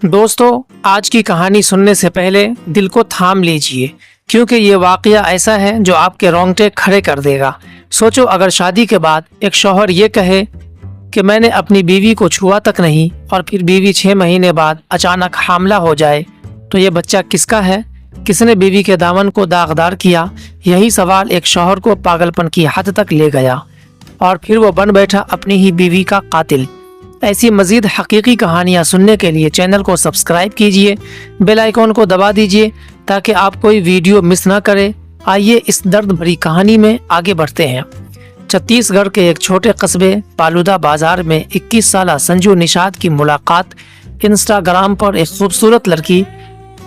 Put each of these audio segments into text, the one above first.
دوستو، آج کی کہانی سننے سے پہلے دل کو تھام لیجئے، کیونکہ یہ واقعہ ایسا ہے جو آپ کے رونگٹے کھڑے کر دے گا۔ سوچو، اگر شادی کے بعد ایک شوہر یہ کہے کہ میں نے اپنی بیوی کو چھوا تک نہیں، اور پھر بیوی 6 مہینے بعد اچانک حاملہ ہو جائے، تو یہ بچہ کس کا ہے؟ کس نے بیوی کے دامن کو داغدار کیا؟ یہی سوال ایک شوہر کو پاگل پن کی حد تک لے گیا، اور پھر وہ بن بیٹھا اپنی ہی بیوی کا قاتل۔ ایسی مزید حقیقی کہانیاں سننے کے لیے چینل کو سبسکرائب کیجئے، بیل آئیکن کو دبا دیجئے تاکہ آپ کوئی ویڈیو مس نہ کرے۔ آئیے اس درد بھری کہانی میں آگے بڑھتے ہیں۔ چھتیس گڑھ کے ایک چھوٹے قصبے پالودہ بازار میں 21 سالہ سنجو نشاد کی ملاقات انسٹاگرام پر ایک خوبصورت لڑکی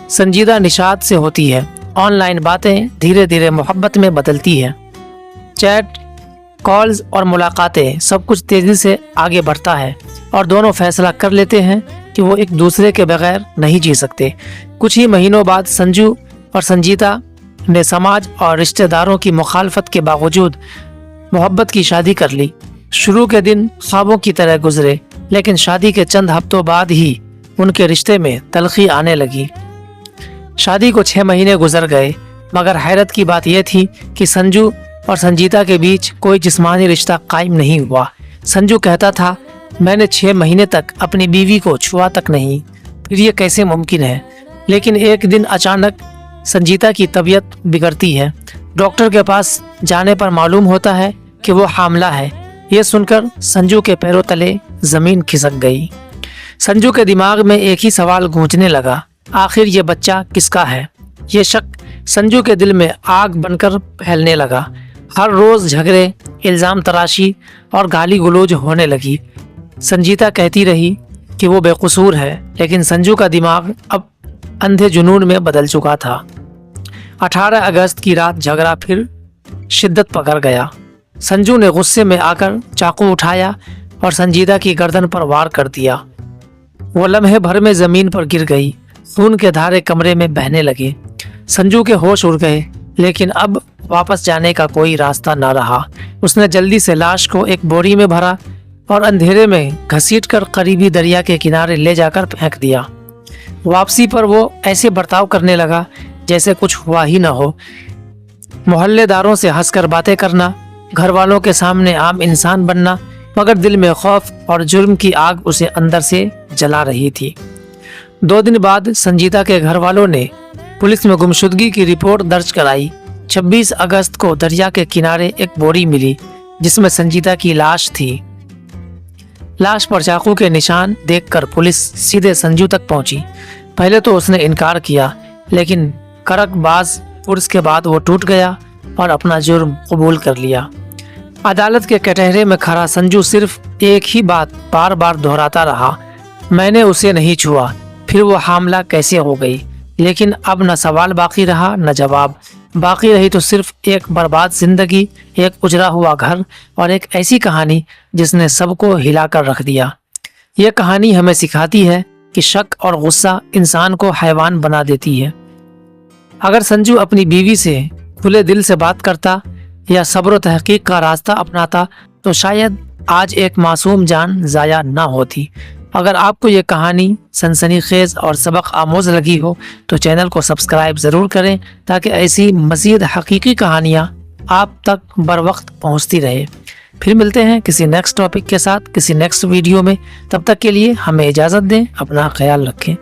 سنجیدہ نشاد سے ہوتی ہے۔ آن لائن باتیں دھیرے دھیرے محبت میں بدلتی ہیں۔ چیٹ، کالز اور ملاقاتیں، سب کچھ تیزی سے آگے بڑھتا ہے، اور دونوں فیصلہ کر لیتے ہیں کہ وہ ایک دوسرے کے بغیر نہیں جی سکتے۔ کچھ ہی مہینوں بعد سنجو اور سنجیتا نے سماج اور رشتہ داروں کی مخالفت کے باوجود محبت کی شادی کر لی۔ شروع کے دن خوابوں کی طرح گزرے، لیکن شادی کے چند ہفتوں بعد ہی ان کے رشتے میں تلخی آنے لگی۔ شادی کو 6 مہینے گزر گئے، مگر حیرت کی بات یہ تھی کہ سنجو اور سنجیتا کے بیچ کوئی جسمانی رشتہ قائم نہیں ہوا۔ سنجو کہتا تھا، میں نے 6 مہینے تک اپنی بیوی کو چھوا تک نہیں، پھر یہ کیسے ممکن ہے؟ لیکن ایک دن اچانک سنجیتا کی طبیعت بگڑتی ہے۔ ڈاکٹر کے پاس جانے پر معلوم ہوتا ہے کہ وہ حاملہ ہے۔ یہ سن کر سنجو کے پیروں تلے زمین کھسک گئی۔ سنجو کے دماغ میں ایک ہی سوال گونجنے لگا، آخر یہ بچہ کس کا ہے؟ یہ شک سنجو کے دل میں آگ بن کر پھیلنے لگا۔ ہر روز جھگڑے، الزام تراشی اور گالی گلوچ ہونے لگی۔ سنجیتا کہتی رہی کہ وہ بے قصور ہے، لیکن سنجو کا دماغ اب اندھے جنون میں بدل چکا تھا۔ 18 اگست کی رات جھگڑا پھر شدت پکڑ گیا۔ سنجو نے غصے میں آ کر چاقو اٹھایا اور سنجیتا کی گردن پر وار کر دیا۔ وہ لمحے بھر میں زمین پر گر گئی۔ خون کے دھارے کمرے میں بہنے لگے۔ سنجو کے ہوش اڑ گئے، لیکن اب واپس جانے کا کوئی راستہ نہ رہا۔ اس نے جلدی سے لاش کو ایک بوری میں بھرا اور اندھیرے میں گھسیٹ کر قریبی دریا کے کنارے لے جا کر پھینک دیا۔ واپسی پر وہ ایسے برتاؤ کرنے لگا جیسے کچھ ہوا ہی نہ ہو۔ محلے داروں سے ہنس کر باتیں کرنا، گھر والوں کے سامنے عام انسان بننا، مگر دل میں خوف اور جرم کی آگ اسے اندر سے جلا رہی تھی۔ 2 دن بعد سنجیتا کے گھر والوں نے پولیس میں گمشدگی کی رپورٹ درج کرائی۔ 26 اگست کو دریا کے کنارے ایک بوری ملی جس میں سنجیتا کی لاش تھی۔ لاش پر چاقو کے نشان دیکھ کر پولیس سیدھے سنجو تک پہنچی۔ پہلے تو اس نے انکار کیا، لیکن کرک باز پرس کے بعد وہ ٹوٹ گیا اور اپنا جرم قبول کر لیا۔ عدالت کے کٹہرے میں کھڑا سنجو صرف ایک ہی بات بار بار دہراتا رہا، میں نے اسے نہیں چھوا، پھر وہ حاملہ کیسے ہو گئی؟ لیکن اب نہ سوال باقی رہا نہ جواب۔ باقی رہی تو صرف ایک برباد زندگی، ایک اجڑا ہوا گھر اور ایک ایسی کہانی جس نے سب کو ہلا کر رکھ دیا۔ یہ کہانی ہمیں سکھاتی ہے کہ شک اور غصہ انسان کو حیوان بنا دیتی ہے۔ اگر سنجو اپنی بیوی سے کھلے دل سے بات کرتا یا صبر و تحقیق کا راستہ اپناتا تو شاید آج ایک معصوم جان ضائع نہ ہوتی۔ اگر آپ کو یہ کہانی سنسنی خیز اور سبق آموز لگی ہو تو چینل کو سبسکرائب ضرور کریں تاکہ ایسی مزید حقیقی کہانیاں آپ تک بر وقت پہنچتی رہے۔ پھر ملتے ہیں کسی نیکسٹ ٹاپک کے ساتھ کسی نیکسٹ ویڈیو میں۔ تب تک کے لیے ہمیں اجازت دیں، اپنا خیال رکھیں۔